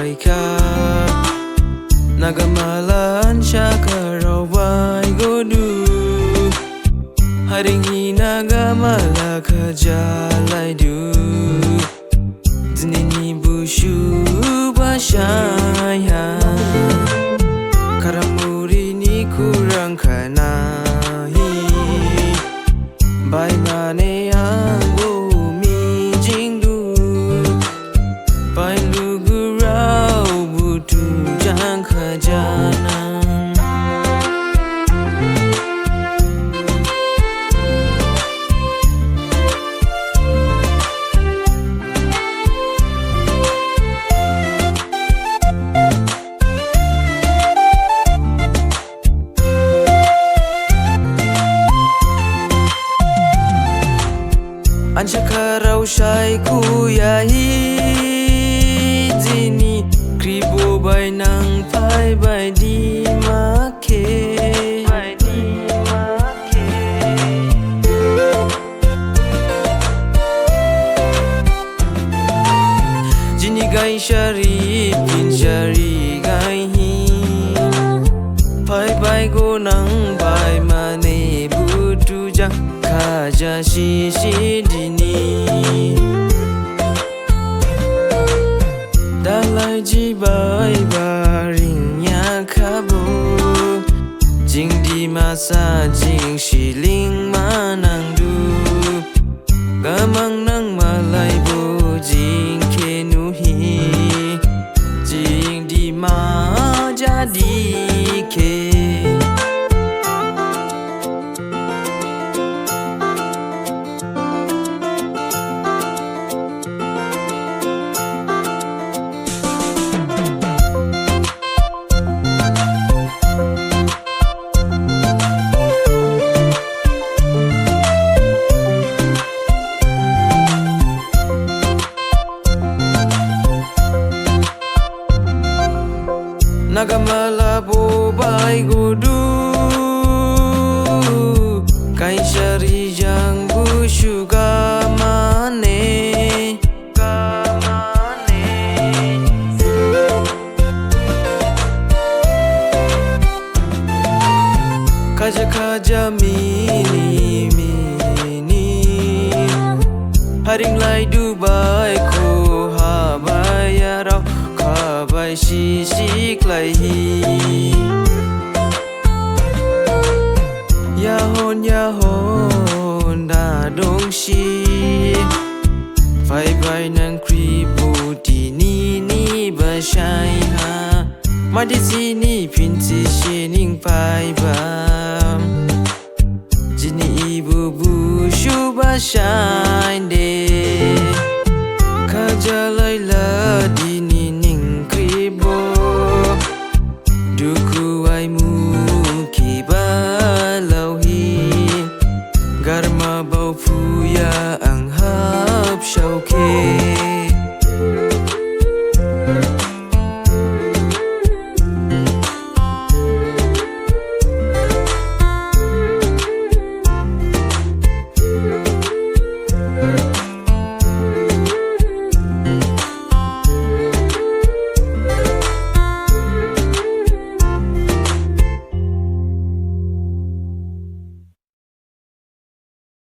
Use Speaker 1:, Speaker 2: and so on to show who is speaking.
Speaker 1: baika Nagamalan Shakarawai Godu Haringi Nagamala Kajalai Du Dinini Bushu Bashaya Karamuri ni kurang kanahi Bai mane anggo mi jingdu Bai lugurau butu jang khajana Anjakarau shai kuyahi dini kribo bai nang pai bai di make jini gai shari pin shari gai hi pai bai go nang bai mane butu jang kaja shi dini dalai ji bai baring ya kabo jing di masa jing shiling manang du gamang nang malai bo jing kenuhi jing di ma jadi ke Nagamala bo bai godu kai shari jang bushu gamane kaja kaja mini haring lai Dubai ko habaya rau Bai shi klai hi Yahon da dong shi Fai bai nang kribo di ni ba shai ha Ma di sini pinti shining pai bam Jini ibu bushu ba shai de Kajalai la di